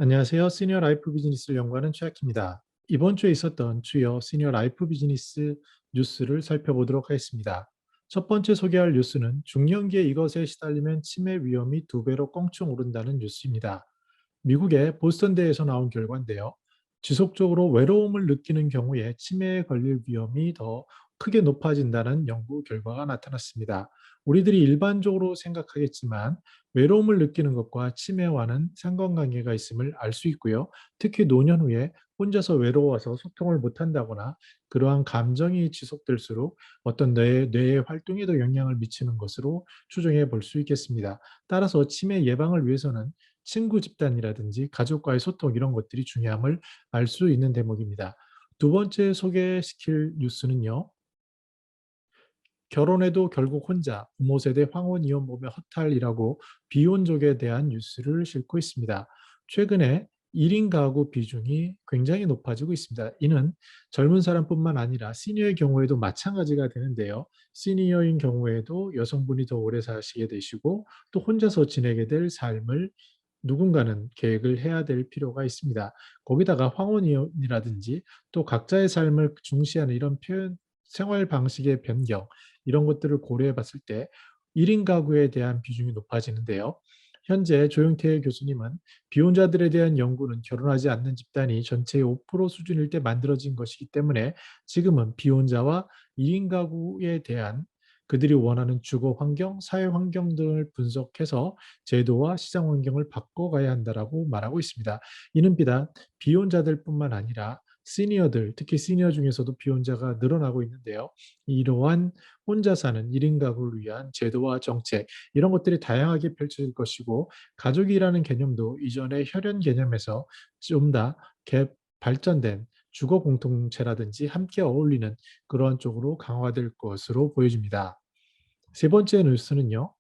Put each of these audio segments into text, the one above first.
안녕하세요. 시니어 라이프 비즈니스를 연구하는 최학입니다. 이번 주에 있었던 주요 시니어 라이프 비즈니스 뉴스를 살펴보도록 하겠습니다. 첫 번째 소개할 뉴스는 중년기에 이것에 시달리면 치매 위험이 2배로 껑충 오른다는 뉴스입니다. 미국의 보스턴대에서 나온 결과인데요. 지속적으로 외로움을 느끼는 경우에 치매에 걸릴 위험이 더 크게 높아진다는 연구 결과가 나타났습니다. 우리들이 일반적으로 생각하겠지만 외로움을 느끼는 것과 치매와는 상관관계가 있음을 알 수 있고요. 특히 노년 후에 혼자서 외로워서 소통을 못한다거나 그러한 감정이 지속될수록 어떤 뇌의 활동에도 영향을 미치는 것으로 추정해 볼 수 있겠습니다. 따라서 치매 예방을 위해서는 친구 집단이라든지 가족과의 소통 이런 것들이 중요함을 알 수 있는 대목입니다. 두 번째 소개시킬 뉴스는요. 결혼해도 결국 혼자 부모 세대 황혼 이혼 보며 허탈이라고 비혼족에 대한 뉴스를 싣고 있습니다. 최근에 1인 가구 비중이 굉장히 높아지고 있습니다. 이는 젊은 사람뿐만 아니라 시니어의 경우에도 마찬가지가 되는데요. 시니어인 경우에도 여성분이 더 오래 사시게 되시고 또 혼자서 지내게 될 삶을 누군가는 계획을 해야 될 필요가 있습니다. 거기다가 황혼이라든지 또 각자의 삶을 중시하는 이런 표현, 생활 방식의 변경, 이런 것들을 고려해 봤을 때 1인 가구에 대한 비중이 높아지는데요. 현재 조영태 교수님은 비혼자들에 대한 연구는 결혼하지 않는 집단이 전체의 5% 수준일 때 만들어진 것이기 때문에 지금은 비혼자와 1인 가구에 대한 그들이 원하는 주거 환경, 사회 환경 등을 분석해서 제도와 시장 환경을 바꿔가야 한다라고 말하고 있습니다. 이는 비단 비혼자들뿐만 아니라 시니어들, 특히 시니어 중에서도 비혼자가 늘어나고 있는데요. 이러한 혼자 사는 1인 가구를 위한 제도와 정책, 이런 것들이 다양하게 펼쳐질 것이고, 가족이라는 개념도 이전의 혈연 개념에서 좀 더 발전된 주거 공동체라든지 함께 어울리는 그런 쪽으로 강화될 것으로 보여집니다. 세 번째 뉴스는요.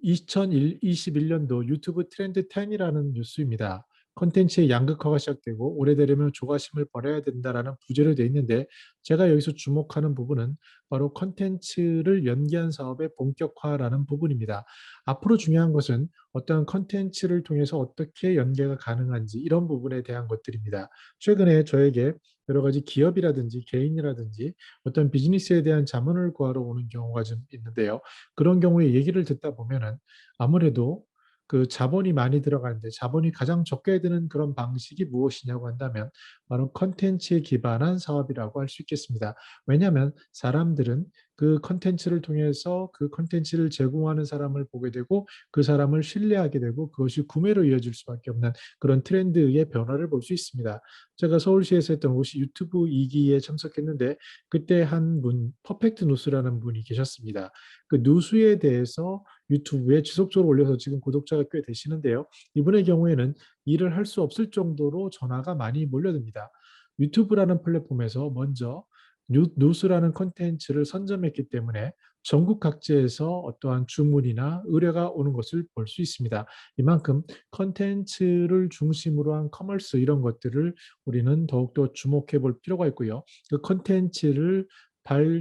2021년도 유튜브 트렌드 10이라는 뉴스입니다. 콘텐츠의 양극화가 시작되고 오래 되려면 조바심을 버려야 된다라는 부제로 되어 있는데 제가 여기서 주목하는 부분은 바로 콘텐츠를 연계한 사업의 본격화라는 부분입니다. 앞으로 중요한 것은 어떤 콘텐츠를 통해서 어떻게 연계가 가능한지 이런 부분에 대한 것들입니다. 최근에 저에게 여러 가지 기업이라든지 개인이라든지 어떤 비즈니스에 대한 자문을 구하러 오는 경우가 좀 있는데요. 그런 경우에 얘기를 듣다 보면은 아무래도 그 자본이 많이 들어가는데 자본이 가장 적게 드는 그런 방식이 무엇이냐고 한다면 바로 컨텐츠에 기반한 사업이라고 할 수 있겠습니다. 왜냐하면 사람들은 그 컨텐츠를 통해서 그 컨텐츠를 제공하는 사람을 보게 되고 그 사람을 신뢰하게 되고 그것이 구매로 이어질 수밖에 없는 그런 트렌드의 변화를 볼 수 있습니다. 제가 서울시에서 했던 옷이 유튜브 2기에 참석했는데 그때 한 분, 퍼펙트 누스라는 분이 계셨습니다. 그 누수에 대해서 유튜브에 지속적으로 올려서 지금 구독자가 꽤 되시는데요. 이분의 경우에는 일을 할 수 없을 정도로 전화가 많이 몰려듭니다. 유튜브라는 플랫폼에서 먼저 누수라는 콘텐츠를 선점했기 때문에 전국 각지에서 어떠한 주문이나 의뢰가 오는 것을 볼 수 있습니다. 이만큼 콘텐츠를 중심으로 한 커머스 이런 것들을 우리는 더욱더 주목해 볼 필요가 있고요. 그 콘텐츠를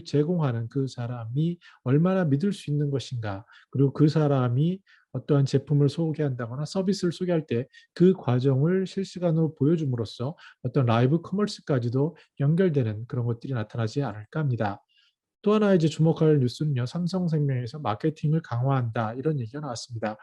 제공하는 그 사람이 얼마나 믿을 수 있는 것인가, 그리고 그 사람이 어떠한 제품을 소개한다거나 서비스를 소개할 때 그 과정을 실시간으로 보여줌으로써 어떤 라이브 커머스까지도 연결되는 그런 것들이 나타나지 않을까 합니다. 또 하나 이제 주목할 뉴스는요, 삼성생명에서 마케팅을 강화한다 이런 얘기가 나왔습니다.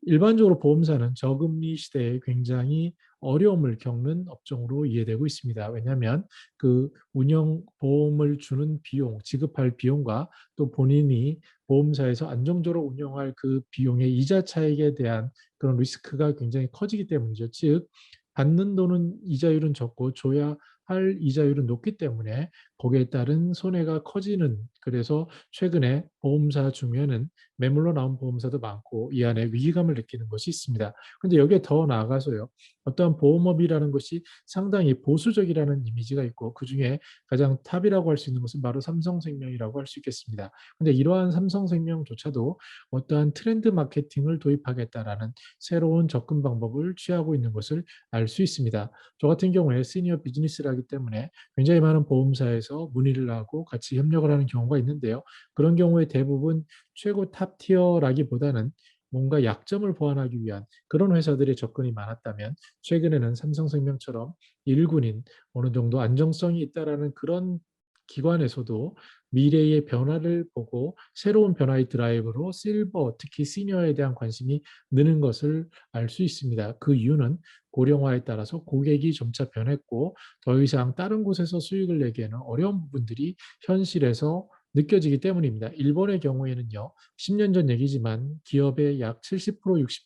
일반적으로 보험사는 저금리 시대에 굉장히 어려움을 겪는 업종으로 이해되고 있습니다. 왜냐하면 그 운영 보험을 주는 비용, 지급할 비용과 또 본인이 보험사에서 안정적으로 운영할 그 비용의 이자 차익에 대한 그런 리스크가 굉장히 커지기 때문이죠. 즉, 받는 돈은 이자율은 적고 줘야 할 이자율은 높기 때문에 거기에 따른 손해가 커지는, 그래서 최근에 보험사 중에는 매물로 나온 보험사도 많고 이 안에 위기감을 느끼는 것이 있습니다. 그런데 여기에 더 나아가서요. 어떠한 보험업이라는 것이 상당히 보수적이라는 이미지가 있고 그중에 가장 탑이라고 할 수 있는 것은 바로 삼성생명이라고 할 수 있겠습니다. 그런데 이러한 삼성생명조차도 어떠한 트렌드 마케팅을 도입하겠다라는 새로운 접근 방법을 취하고 있는 것을 알 수 있습니다. 저 같은 경우에 시니어 비즈니스를 하기 때문에 굉장히 많은 보험사에서 문의를 하고 같이 협력을 하는 경우가 있는데요. 그런 경우에 대부분 최고 탑 티어라기보다는 뭔가 약점을 보완하기 위한 그런 회사들의 접근이 많았다면 최근에는 삼성생명처럼 일군인 어느 정도 안정성이 있다라는 그런 기관에서도 미래의 변화를 보고 새로운 변화의 드라이브로 실버, 특히 시니어에 대한 관심이 느는 것을 알 수 있습니다. 그 이유는 고령화에 따라서 고객이 점차 변했고 더 이상 다른 곳에서 수익을 내기에는 어려운 부분들이 현실에서 느껴지기 때문입니다. 일본의 경우에는요, 10년 전 얘기지만 기업의 약 70%,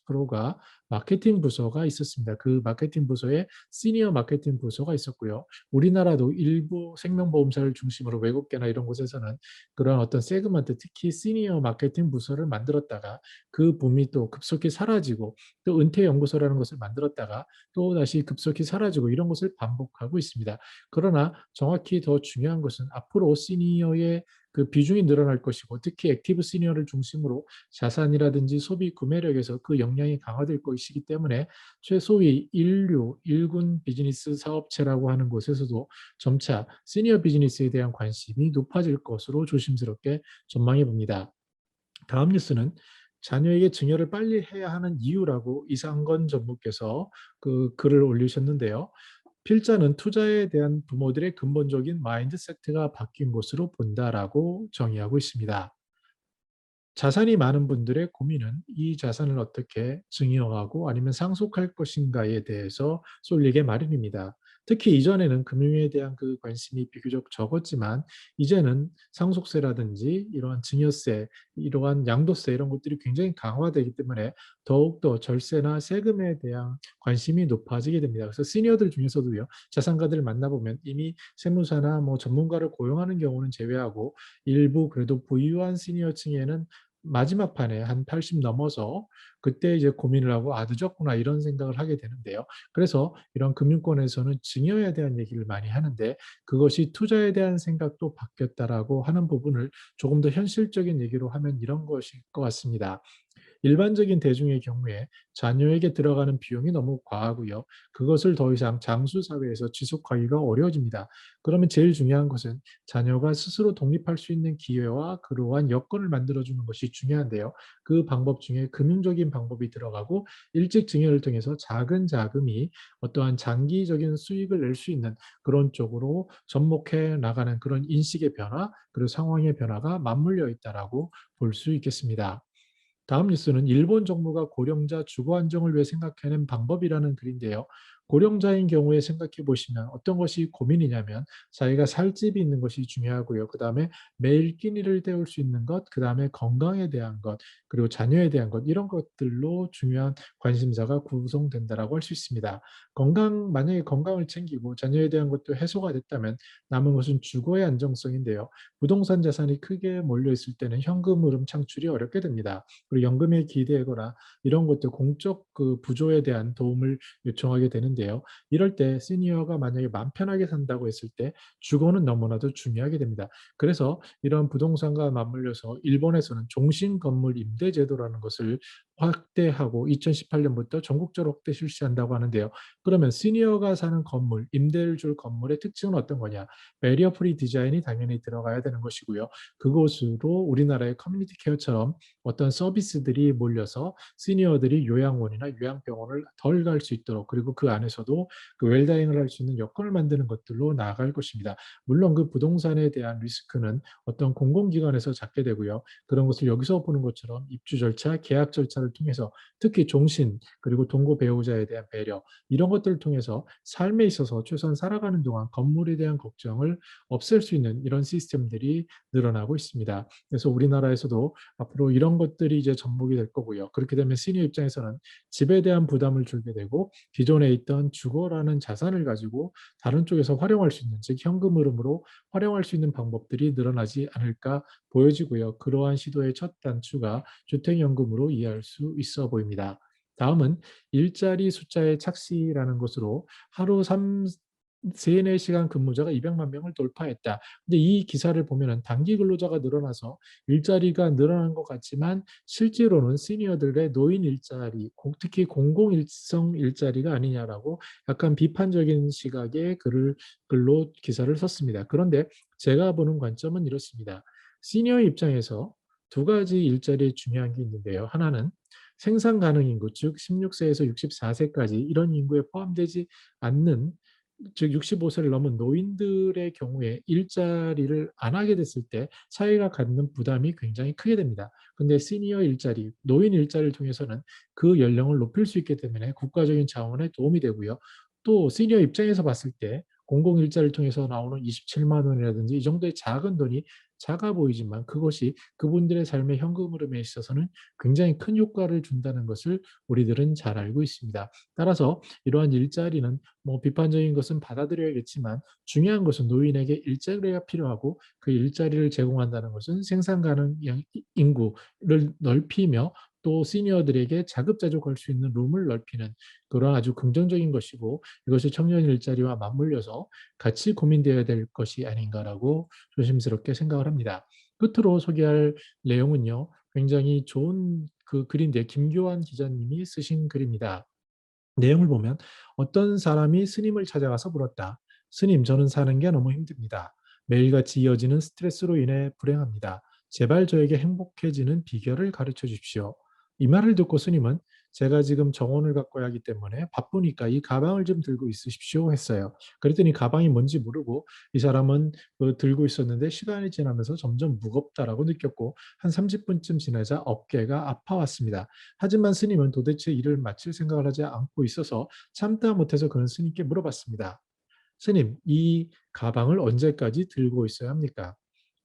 60%가 마케팅 부서가 있었습니다. 그 마케팅 부서에 시니어 마케팅 부서가 있었고요. 우리나라도 일부 생명보험사를 중심으로 외국계나 이런 곳에서는 그런 어떤 세그먼트, 특히 시니어 마케팅 부서를 만들었다가 그 붐이 또 급속히 사라지고 또 은퇴연구소라는 것을 만들었다가 또 다시 급속히 사라지고 이런 것을 반복하고 있습니다. 그러나 정확히 더 중요한 것은 앞으로 시니어의 그 비중이 늘어날 것이고 특히 액티브 시니어를 중심으로 자산이라든지 소비 구매력에서 그 역량이 강화될 것이기 때문에 최소위 인류, 일군 비즈니스 사업체라고 하는 곳에서도 점차 시니어 비즈니스에 대한 관심이 높아질 것으로 조심스럽게 전망해 봅니다. 다음 뉴스는 자녀에게 증여를 빨리 해야 하는 이유라고 이상건 전무께서 그 글을 올리셨는데요. 필자는 투자에 대한 부모들의 근본적인 마인드세트가 바뀐 것으로 본다라고 정의하고 있습니다. 자산이 많은 분들의 고민은 이 자산을 어떻게 증여하고 아니면 상속할 것인가에 대해서 쏠리게 마련입니다. 특히 이전에는 금융에 대한 그 관심이 비교적 적었지만 이제는 상속세라든지 이러한 증여세, 이러한 양도세 이런 것들이 굉장히 강화되기 때문에 더욱더 절세나 세금에 대한 관심이 높아지게 됩니다. 그래서 시니어들 중에서도요, 자산가들을 만나보면 이미 세무사나 뭐 전문가를 고용하는 경우는 제외하고 일부 그래도 부유한 시니어층에는 마지막 판에 한 80 넘어서 그때 이제 고민을 하고 '아 늦었구나.' 이런 생각을 하게 되는데요. 그래서 이런 금융권에서는 증여에 대한 얘기를 많이 하는데 그것이 투자에 대한 생각도 바뀌었다라고 하는 부분을 조금 더 현실적인 얘기로 하면 이런 것일 것 같습니다. 일반적인 대중의 경우에 자녀에게 들어가는 비용이 너무 과하고요. 그것을 더 이상 장수 사회에서 지속하기가 어려워집니다. 그러면 제일 중요한 것은 자녀가 스스로 독립할 수 있는 기회와 그러한 여건을 만들어주는 것이 중요한데요. 그 방법 중에 금융적인 방법이 들어가고 일찍 증여를 통해서 작은 자금이 어떠한 장기적인 수익을 낼 수 있는 그런 쪽으로 접목해 나가는 그런 인식의 변화 그리고 상황의 변화가 맞물려 있다라고 볼 수 있겠습니다. 다음 뉴스는 일본 정부가 고령자 주거 안정을 위해 생각해낸 방법이라는 글인데요. 고령자인 경우에 생각해 보시면 어떤 것이 고민이냐면 자기가 살 집이 있는 것이 중요하고요. 그 다음에 매일 끼니를 때울 수 있는 것, 그 다음에 건강에 대한 것, 그리고 자녀에 대한 것 이런 것들로 중요한 관심사가 구성된다라고 할 수 있습니다. 만약에 건강을 챙기고 자녀에 대한 것도 해소가 됐다면 남은 것은 주거의 안정성인데요. 부동산 자산이 크게 몰려 있을 때는 현금 흐름 창출이 어렵게 됩니다. 그리고 연금에 기대거나 이런 것들 공적 그 부조에 대한 도움을 요청하게 되는데요. 이럴 때 시니어가 만약에 맘 편하게 산다고 했을 때 주거는 너무나도 중요하게 됩니다. 그래서 이런 부동산과 맞물려서 일본에서는 종신 건물 임대 제도라는 것을 확대하고 2018년부터 전국적으로 확대 실시한다고 하는데요. 그러면 시니어가 사는 건물, 임대를 줄 건물의 특징은 어떤 거냐? 베리어 프리 디자인이 당연히 들어가야 되는 것이고요. 그곳으로 우리나라의 커뮤니티 케어처럼 어떤 서비스들이 몰려서 시니어들이 요양원이나 요양병원을 덜 갈 수 있도록 그리고 그 안에서도 그 웰다잉을 할 수 있는 여건을 만드는 것들로 나아갈 것입니다. 물론 그 부동산에 대한 리스크는 어떤 공공기관에서 잡게 되고요. 그런 것을 여기서 보는 것처럼 입주 절차, 계약 절차를 통해서 특히 종신 그리고 동거 배우자에 대한 배려 이런 것들을 통해서 삶에 있어서 최소한 살아가는 동안 건물에 대한 걱정을 없앨 수 있는 이런 시스템들이 늘어나고 있습니다. 그래서 우리나라에서도 앞으로 이런 것들이 이제 접목이 될 거고요. 그렇게 되면 시니어 입장에서는 집에 대한 부담을 줄게 되고 기존에 있던 주거라는 자산을 가지고 다른 쪽에서 활용할 수 있는 즉 현금 흐름으로 활용할 수 있는 방법들이 늘어나지 않을까 보여지고요. 그러한 시도의 첫 단추가 주택연금으로 이해할 수 있어 보입니다. 다음은 일자리 숫자의 착시라는 것으로 하루 3-4시간 근무자가 200만 명을 돌파했다. 근데 이 기사를 보면은 단기 근로자가 늘어나서 일자리가 늘어난 것 같지만 실제로는 시니어들의 노인 일자리, 특히 공공일성 일자리가 아니냐라고 약간 비판적인 시각의 글로 기사를 썼습니다. 그런데 제가 보는 관점은 이렇습니다. 시니어 입장에서 두 가지 일자리에 중요한 게 있는데요. 하나는 생산 가능 인구, 즉 16세에서 64세까지 이런 인구에 포함되지 않는, 즉 65세를 넘은 노인들의 경우에 일자리를 안 하게 됐을 때 사회가 갖는 부담이 굉장히 크게 됩니다. 근데 시니어 일자리, 노인 일자리를 통해서는 그 연령을 높일 수 있기 때문에 국가적인 자원에 도움이 되고요. 또 시니어 입장에서 봤을 때 공공 일자리를 통해서 나오는 27만 원이라든지 이 정도의 작은 돈이 작아 보이지만 그것이 그분들의 삶의 현금 흐름에 있어서는 굉장히 큰 효과를 준다는 것을 우리들은 잘 알고 있습니다. 따라서 이러한 일자리는 뭐 비판적인 것은 받아들여야겠지만 중요한 것은 노인에게 일자리가 필요하고 그 일자리를 제공한다는 것은 생산 가능 인구를 넓히며 또 시니어들에게 자급자족할 수 있는 룸을 넓히는 그런 아주 긍정적인 것이고, 이것이 청년 일자리와 맞물려서 같이 고민되어야 될 것이 아닌가라고 조심스럽게 생각을 합니다. 끝으로 소개할 내용은요, 굉장히 좋은 그 글인데 김교환 기자님이 쓰신 글입니다. 내용을 보면 어떤 사람이 스님을 찾아가서 물었다. 스님, 저는 사는 게 너무 힘듭니다. 매일같이 이어지는 스트레스로 인해 불행합니다. 제발 저에게 행복해지는 비결을 가르쳐 주십시오. 이 말을 듣고 스님은 제가 지금 정원을 가꿔야 하기 때문에 바쁘니까 이 가방을 좀 들고 있으십시오 했어요. 그랬더니 가방이 뭔지 모르고 이 사람은 들고 있었는데 시간이 지나면서 점점 무겁다라고 느꼈고 한 30분쯤 지나자 어깨가 아파왔습니다. 하지만 스님은 도대체 일을 마칠 생각을 하지 않고 있어서 참다 못해서 그는 스님께 물어봤습니다. 스님, 이 가방을 언제까지 들고 있어야 합니까?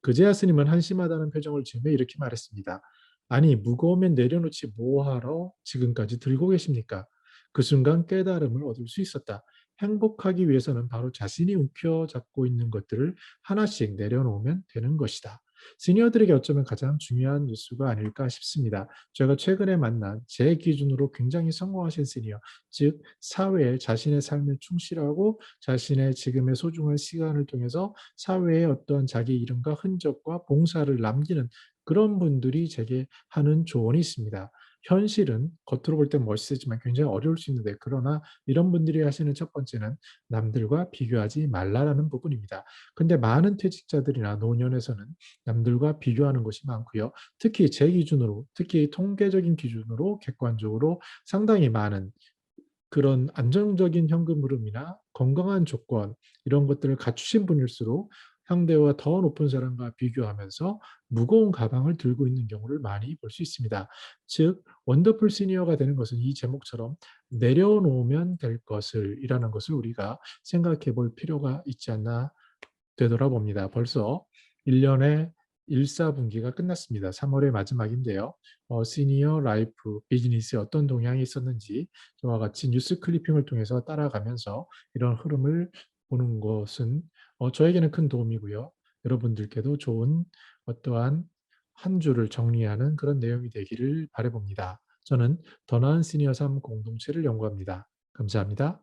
그제야 스님은 한심하다는 표정을 지으며 이렇게 말했습니다. 아니, 무거우면 내려놓지 뭐하러 지금까지 들고 계십니까? 그 순간 깨달음을 얻을 수 있었다. 행복하기 위해서는 바로 자신이 움켜잡고 있는 것들을 하나씩 내려놓으면 되는 것이다. 시니어들에게 어쩌면 가장 중요한 뉴스가 아닐까 싶습니다. 제가 최근에 만난 제 기준으로 굉장히 성공하신 시니어, 즉 사회에 자신의 삶을 충실하고 자신의 지금의 소중한 시간을 통해서 사회에 어떤 자기 이름과 흔적과 봉사를 남기는 그런 분들이 제게 하는 조언이 있습니다. 현실은 겉으로 볼 땐 멋있지만 굉장히 어려울 수 있는데, 그러나 이런 분들이 하시는 첫 번째는 남들과 비교하지 말라라는 부분입니다. 근데 많은 퇴직자들이나 노년에서는 남들과 비교하는 것이 많고요. 특히 제 기준으로, 특히 통계적인 기준으로 객관적으로 상당히 많은 그런 안정적인 현금 흐름이나 건강한 조건, 이런 것들을 갖추신 분일수록 상대와 더 높은 사람과 비교하면서 무거운 가방을 들고 있는 경우를 많이 볼 수 있습니다. 즉 원더풀 시니어가 되는 것은 이 제목처럼 내려놓으면 될 것을 이라는 것을 우리가 생각해 볼 필요가 있지 않나 되돌아봅니다. 벌써 1년의 1사분기가 끝났습니다. 3월의 마지막인데요. 시니어 라이프 비즈니스에 어떤 동향이 있었는지 저와 같이 뉴스 클리핑을 통해서 따라가면서 이런 흐름을 보는 것은 저에게는 큰 도움이고요. 여러분들께도 좋은 어떠한 한 주를 정리하는 그런 내용이 되기를 바라봅니다. 저는 더 나은 시니어 삶 공동체를 연구합니다. 감사합니다.